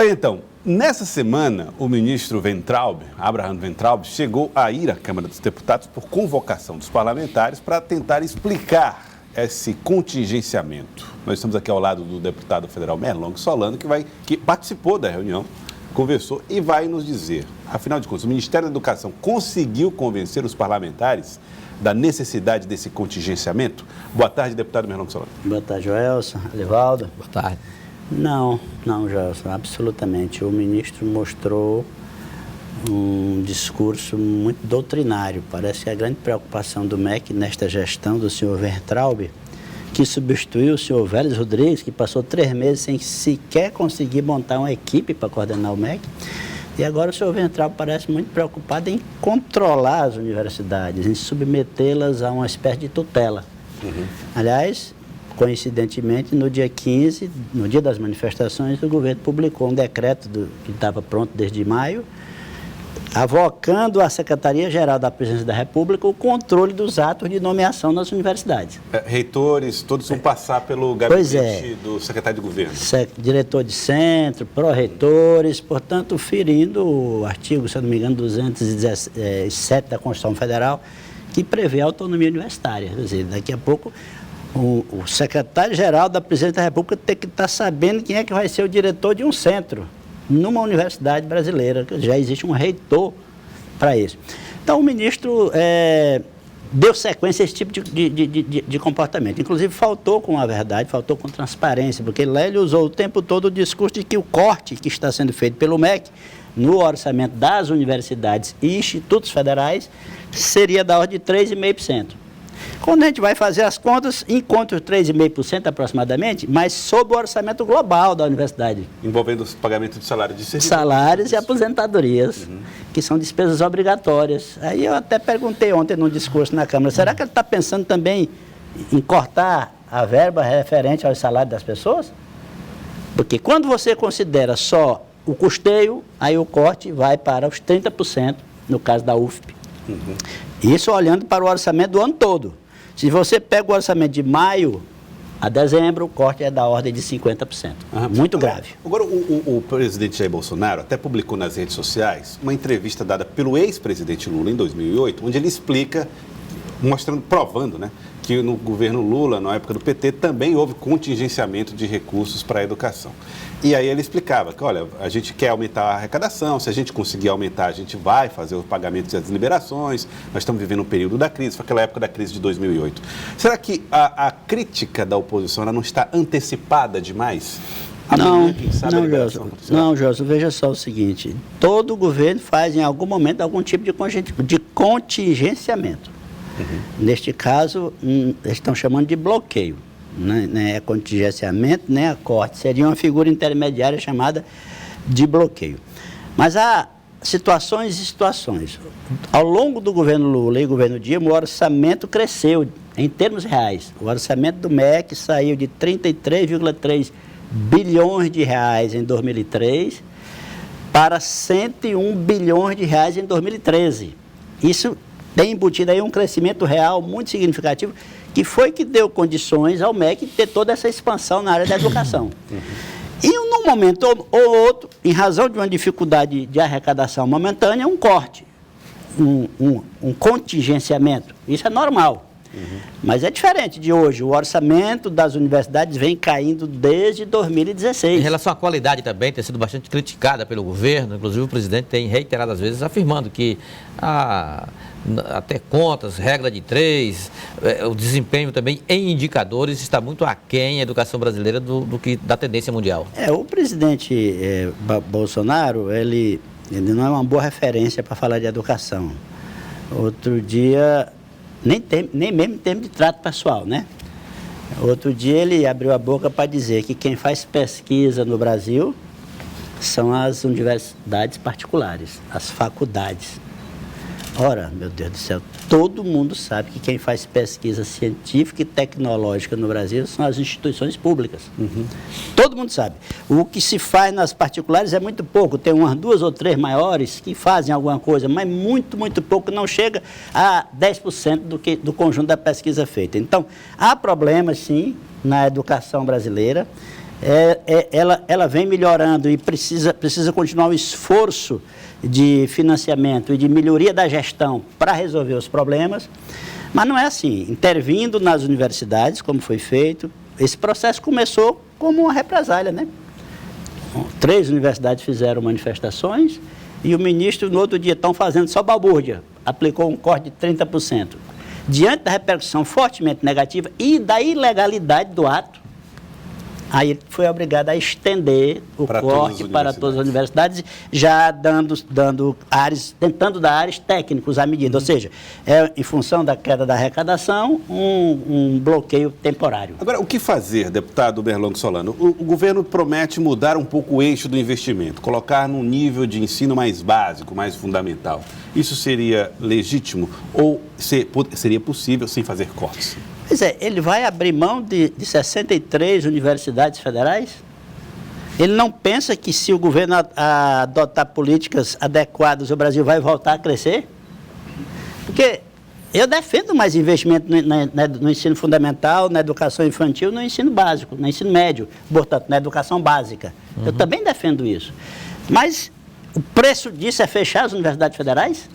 Tá aí, então, nessa semana, o ministro Weintraub, Abraham Weintraub, chegou a ir à Câmara dos Deputados por convocação dos parlamentares para tentar explicar esse contingenciamento. Nós estamos aqui ao lado do deputado federal Merlong Solano, que participou da reunião, conversou e vai nos dizer, afinal de contas, o Ministério da Educação conseguiu convencer os parlamentares da necessidade desse contingenciamento? Boa tarde, deputado Merlong Solano. Boa tarde, Joelson, Alivaldo. Boa tarde. Não, Joelson, absolutamente. O ministro mostrou um discurso muito doutrinário. Parece que a grande preocupação do MEC nesta gestão do senhor Weintraub, que substituiu o senhor Vélez Rodrigues, que passou 3 meses sem sequer conseguir montar uma equipe para coordenar o MEC. E agora o senhor Weintraub parece muito preocupado em controlar as universidades, em submetê-las a uma espécie de tutela. Aliás, coincidentemente, no dia 15, no dia das manifestações, o governo publicou um decreto que estava pronto desde maio, avocando à Secretaria-Geral da Presidência da República o controle dos atos de nomeação nas universidades. Reitores, todos vão passar pelo gabinete do secretário de governo. Diretor de centro, pró-reitores, portanto, ferindo o artigo, se eu não me engano, 217 da Constituição Federal, que prevê a autonomia universitária. Quer dizer, daqui a pouco o secretário-geral da Presidência da República tem que estar sabendo quem é que vai ser o diretor de um centro numa universidade brasileira, que já existe um reitor para isso. Então, o ministro deu sequência a esse tipo de comportamento. Inclusive, faltou com a verdade, faltou com transparência, porque ele usou o tempo todo o discurso de que o corte que está sendo feito pelo MEC no orçamento das universidades e institutos federais seria da ordem de 3,5%. Quando a gente vai fazer as contas, encontra os 3,5% aproximadamente, mas sob o orçamento global da universidade. Envolvendo os pagamentos de salário de servidores. Salários e aposentadorias, que são despesas obrigatórias. Aí eu até perguntei ontem num discurso na Câmara, será que ele está pensando também em cortar a verba referente ao salário das pessoas? Porque quando você considera só o custeio, aí o corte vai para os 30%, no caso da UFP. Isso olhando para o orçamento do ano todo. Se você pega o orçamento de maio a dezembro, o corte é da ordem de 50%. Muito grave. Agora, o presidente Jair Bolsonaro até publicou nas redes sociais uma entrevista dada pelo ex-presidente Lula em 2008, onde ele explica, provando, né, que no governo Lula, na época do PT, também houve contingenciamento de recursos para a educação. E aí ele explicava que, olha, a gente quer aumentar a arrecadação, se a gente conseguir aumentar, a gente vai fazer os pagamentos e as liberações, nós estamos vivendo um período da crise, foi aquela época da crise de 2008. Será que a crítica da oposição ela não está antecipada demais? Não, José, veja só o seguinte, todo governo faz em algum momento algum tipo de contingenciamento. Neste caso, estão chamando de bloqueio. Não é contingenciamento, nem a corte. Seria uma figura intermediária chamada de bloqueio. Mas há situações e situações. Ao longo do governo Lula e governo Dilma, o orçamento cresceu em termos reais. O orçamento do MEC saiu de 33,3 bilhões de reais em 2003 para 101 bilhões de reais em 2013. Isso tem embutido aí um crescimento real muito significativo, que foi que deu condições ao MEC ter toda essa expansão na área da educação. E num momento ou outro, em razão de uma dificuldade de arrecadação momentânea, um corte, um contingenciamento. Isso é normal. Mas é diferente de hoje. O orçamento das universidades vem caindo desde 2016. Em relação à qualidade também, tem sido bastante criticada pelo governo. Inclusive o presidente tem reiteradas vezes afirmando que até contas, regra de 3, o desempenho também em indicadores está muito aquém a educação brasileira do que da tendência mundial. O presidente Bolsonaro, ele não é uma boa referência para falar de educação. Outro dia, nem mesmo em termos de trato pessoal, né? Outro dia ele abriu a boca para dizer que quem faz pesquisa no Brasil são as universidades particulares, as faculdades. Ora, meu Deus do céu, todo mundo sabe que quem faz pesquisa científica e tecnológica no Brasil são as instituições públicas. Todo mundo sabe. O que se faz nas particulares é muito pouco. Tem umas 2 ou 3 maiores que fazem alguma coisa, mas muito, muito pouco. Não chega a 10% do conjunto da pesquisa feita. Então, há problemas, sim, na educação brasileira. ela vem melhorando e precisa continuar o esforço de financiamento e de melhoria da gestão para resolver os problemas, mas não é assim. Intervindo nas universidades, como foi feito, esse processo começou como uma represália, né? 3 universidades fizeram manifestações e o ministro, no outro dia, estão fazendo só balbúrdia, aplicou um corte de 30%. Diante da repercussão fortemente negativa e da ilegalidade do ato, aí ele foi obrigado a estender o corte para todas as universidades, já tentando dar áreas técnicos à medida. Ou seja, em função da queda da arrecadação, um bloqueio temporário. Agora, o que fazer, deputado Berlong Solano? O governo promete mudar um pouco o eixo do investimento, colocar num nível de ensino mais básico, mais fundamental. Isso seria legítimo ou seria possível sem fazer cortes? Pois é, ele vai abrir mão de 63 universidades federais? Ele não pensa que se o governo adotar políticas adequadas, o Brasil vai voltar a crescer? Porque eu defendo mais investimento no ensino fundamental, na educação infantil, no ensino básico, no ensino médio, portanto, na educação básica. Eu também defendo isso. Mas o preço disso é fechar as universidades federais?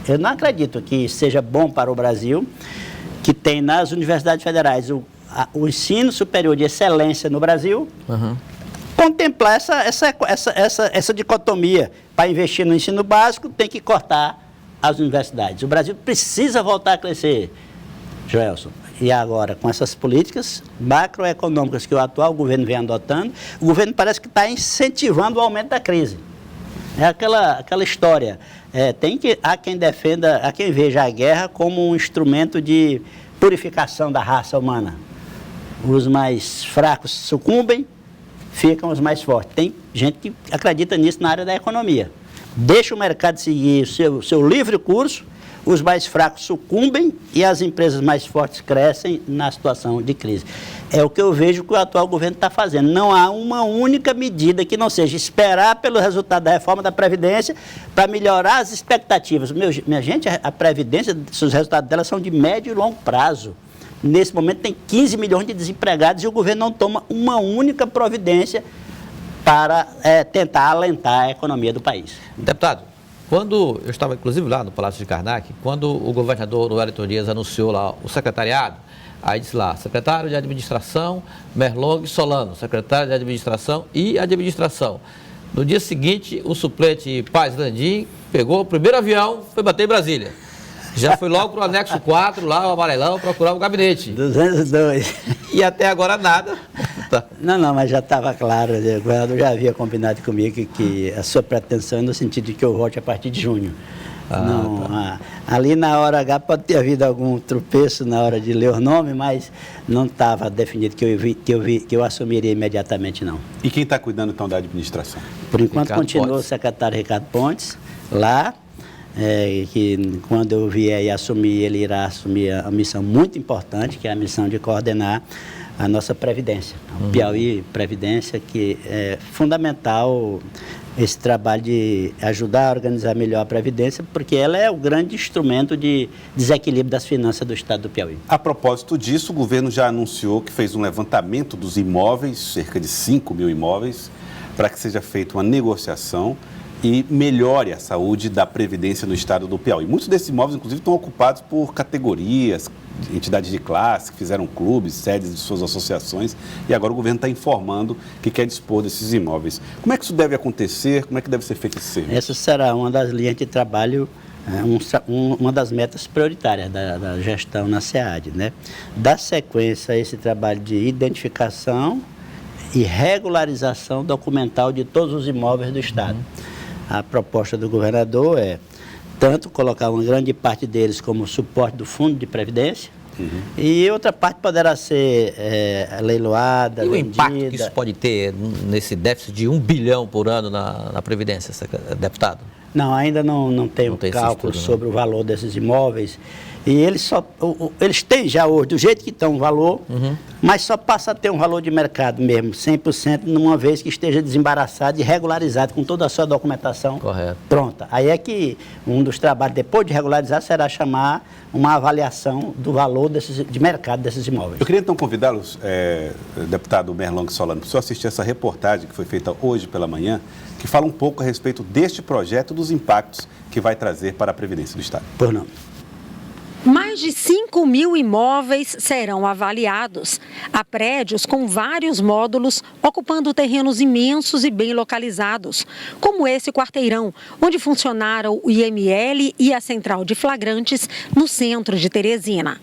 Eu não acredito que seja bom para o Brasil que tem nas universidades federais o ensino superior de excelência no Brasil, contemplar essa dicotomia. Para investir no ensino básico, tem que cortar as universidades. O Brasil precisa voltar a crescer, Joelson. E agora, com essas políticas macroeconômicas que o atual governo vem adotando, o governo parece que está incentivando o aumento da crise. É aquela história. Há quem defenda, há quem veja a guerra como um instrumento de purificação da raça humana. Os mais fracos sucumbem, ficam os mais fortes. Tem gente que acredita nisso na área da economia. Deixa o mercado seguir o seu livre curso, os mais fracos sucumbem e as empresas mais fortes crescem na situação de crise. É o que eu vejo que o atual governo está fazendo. Não há uma única medida que não seja esperar pelo resultado da reforma da Previdência para melhorar as expectativas. Minha gente, a Previdência, os resultados dela são de médio e longo prazo. Nesse momento tem 15 milhões de desempregados e o governo não toma uma única providência para tentar alentar a economia do país. Deputado, quando eu estava inclusive lá no Palácio de Karnak, quando o governador Wellington Dias anunciou lá o secretariado, aí disse lá, secretário de administração, Berlong Solano, secretário de administração e administração. No dia seguinte, o suplente Paz Landim pegou o primeiro avião, foi bater em Brasília. Já foi logo para o anexo 4, lá o amarelão, procurar o gabinete. 202. E até agora nada. Não, mas já estava claro, o governador já havia combinado comigo que a sua pretensão é no sentido de que eu volte a partir de junho. Ali na hora H pode ter havido algum tropeço na hora de ler o nome, mas não estava definido que eu assumiria imediatamente, não. E quem está cuidando então da administração? Por enquanto continua o secretário Ricardo Pontes, lá, que quando eu vier e assumir, ele irá assumir a missão muito importante, que é a missão de coordenar a nossa Previdência. O Piauí Previdência, que é fundamental esse trabalho de ajudar a organizar melhor a Previdência, porque ela é o grande instrumento de desequilíbrio das finanças do Estado do Piauí. A propósito disso, o governo já anunciou que fez um levantamento dos imóveis, cerca de 5 mil imóveis, para que seja feita uma negociação e melhore a saúde da Previdência no Estado do Piauí. Muitos desses imóveis, inclusive, estão ocupados por categorias, entidades de classe, que fizeram clubes, sedes de suas associações, e agora o governo está informando que quer dispor desses imóveis. Como é que isso deve acontecer? Como é que deve ser feito esse serviço? Essa será uma das linhas de trabalho, uma das metas prioritárias da gestão na SEAD, né? Dar sequência a esse trabalho de identificação e regularização documental de todos os imóveis do Estado. A proposta do governador é tanto colocar uma grande parte deles como suporte do Fundo de Previdência, e outra parte poderá ser leiloada, e o vendida. impacto que isso pode ter nesse déficit de 1 bilhão por ano na Previdência, deputado? Não, ainda não tem Não um tem esse cálculo estudo, sobre o valor desses imóveis. E eles têm já hoje, do jeito que estão o valor, mas só passa a ter um valor de mercado mesmo, 100%, numa vez que esteja desembaraçado e regularizado com toda a sua documentação pronta. Aí é que um dos trabalhos, depois de regularizar, será chamar uma avaliação do valor de mercado desses imóveis. Eu queria então convidá-los, deputado Merlong Solano, para o senhor assistir essa reportagem que foi feita hoje pela manhã, que fala um pouco a respeito deste projeto, dos impactos que vai trazer para a Previdência do Estado. Por não. Mais de 5.000 imóveis serão avaliados. Há prédios com vários módulos, ocupando terrenos imensos e bem localizados, como esse quarteirão, onde funcionaram o IML e a Central de Flagrantes, no centro de Teresina.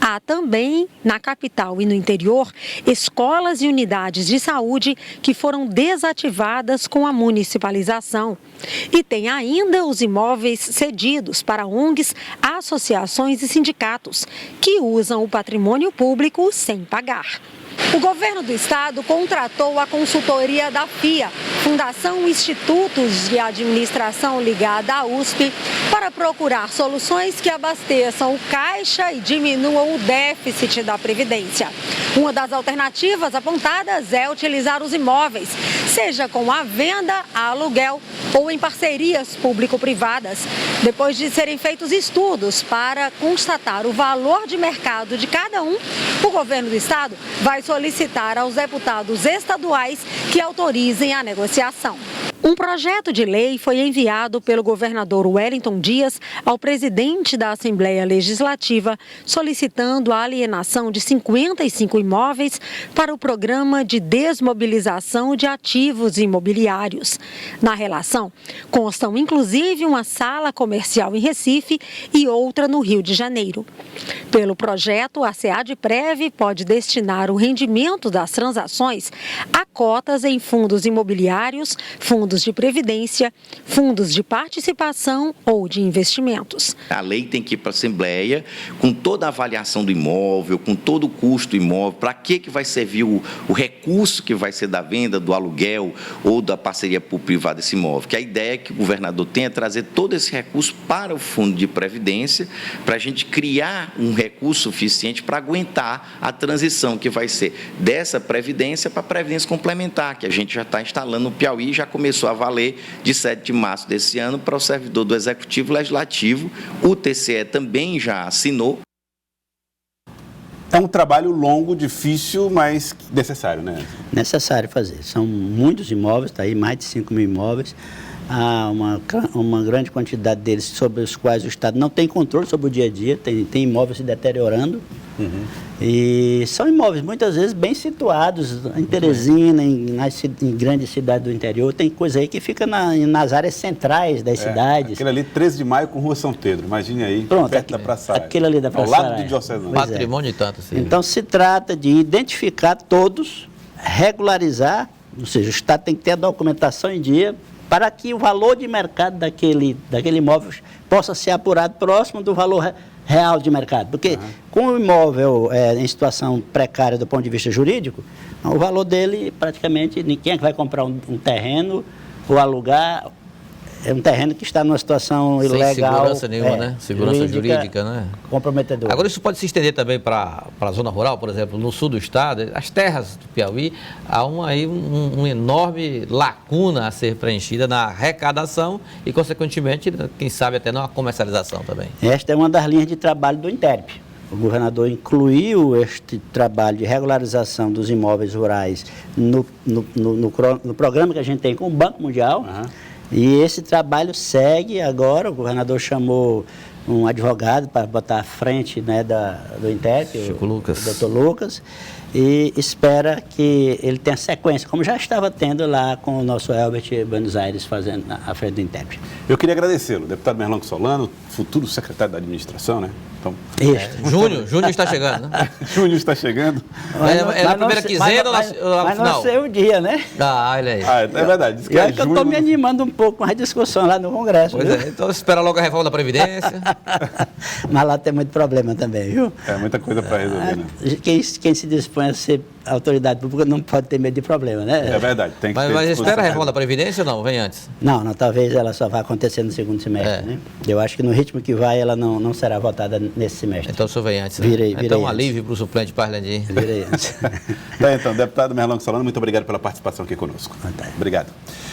Há também, na capital e no interior, escolas e unidades de saúde que foram desativadas com a municipalização. E tem ainda os imóveis cedidos para ONGs, associações e sindicatos, que usam o patrimônio público sem pagar. O governo do estado contratou a consultoria da FIA, Fundação Institutos de Administração ligada à USP, para procurar soluções que abasteçam o caixa e diminuam o déficit da Previdência. Uma das alternativas apontadas é utilizar os imóveis, seja com a venda, a aluguel ou em parcerias público-privadas, depois de serem feitos estudos para constatar o valor de mercado de cada um. O governo do estado vai solicitar aos deputados estaduais que autorizem a negociação. Um projeto de lei foi enviado pelo governador Wellington Dias ao presidente da Assembleia Legislativa, solicitando a alienação de 55 imóveis para o programa de desmobilização de ativos imobiliários. Na relação, constam inclusive uma sala comercial em Recife e outra no Rio de Janeiro. Pelo projeto, a SEADPREV pode destinar o rendimento das transações a cotas em fundos imobiliários, fundos de previdência, fundos de participação ou de investimentos. A lei tem que ir para a Assembleia com toda a avaliação do imóvel, com todo o custo do imóvel, para que vai servir o recurso que vai ser da venda, do aluguel ou da parceria público-privada desse imóvel. Que a ideia que o governador tem é trazer todo esse recurso para o fundo de previdência, para a gente criar um recurso suficiente para aguentar a transição que vai ser dessa previdência para a previdência complementar, que a gente já está instalando no Piauí e já começou a valer de 7 de março desse ano para o servidor do Executivo Legislativo. O TCE também já assinou. É um trabalho longo, difícil, mas necessário, né? Necessário fazer. São muitos imóveis, está aí mais de 5.000 imóveis. Há uma grande quantidade deles sobre os quais o Estado não tem controle sobre o dia a dia, tem imóveis se deteriorando. E são imóveis muitas vezes bem situados, em Teresina, em grandes cidades do interior. Tem coisa aí que fica nas áreas centrais das cidades. Aquele ali, 13 de maio com Rua São Pedro, imagine aí, pronto, perto da Praça Aérea. Aquele ali da Praça Ao lado Aérea. do Diocesano. Patrimônio e tanto, assim. Então se trata de identificar todos, regularizar, ou seja, o Estado tem que ter a documentação em dia, para que o valor de mercado daquele imóvel possa ser apurado próximo do valor real de mercado. Porque com o imóvel em situação precária do ponto de vista jurídico, o valor dele praticamente, quem é que vai comprar um terreno ou alugar um terreno que está numa situação ilegal. Sem segurança nenhuma, né? Segurança jurídica, né? Comprometedora. Agora, isso pode se estender também para a zona rural, por exemplo, no sul do estado, as terras do Piauí, há uma enorme lacuna a ser preenchida na arrecadação e, consequentemente, quem sabe até na comercialização também. Esta é uma das linhas de trabalho do INTERP. O governador incluiu este trabalho de regularização dos imóveis rurais no programa que a gente tem com o Banco Mundial. E esse trabalho segue agora. O governador chamou um advogado para botar à frente, né, do INTERP, Chico Lucas. O doutor Lucas, e espera que ele tenha sequência, como já estava tendo lá com o nosso Elbert Buenos Aires fazendo à frente do INTERP. Eu queria agradecê-lo, deputado Merlong Solano, futuro secretário da administração, né? Então, Júnior está chegando, né? Júnior está chegando. É na primeira quinzena ou no final? Mas não sei o dia, né? Olha aí. É verdade. Diz que Eu estou me animando um pouco com a discussão lá no Congresso. Pois é, então espera logo a reforma da Previdência. Mas lá tem muito problema também, viu? É muita coisa para resolver, né? Quem se dispõe propõe a ser autoridade pública não pode ter medo de problema, né? É verdade, tem que Mas, ter mas disposição. espera a reforma da Previdência ou não? Vem antes. Não, talvez ela só vá acontecer no segundo semestre, né? Eu acho que no ritmo que vai, ela não será votada nesse semestre. Então o senhor vem antes, né? Virei Então um antes. alívio para o suplente Parlandim. Virei antes. Tá, então, deputado Merlong Solano, muito obrigado pela participação aqui conosco. Tá. Obrigado.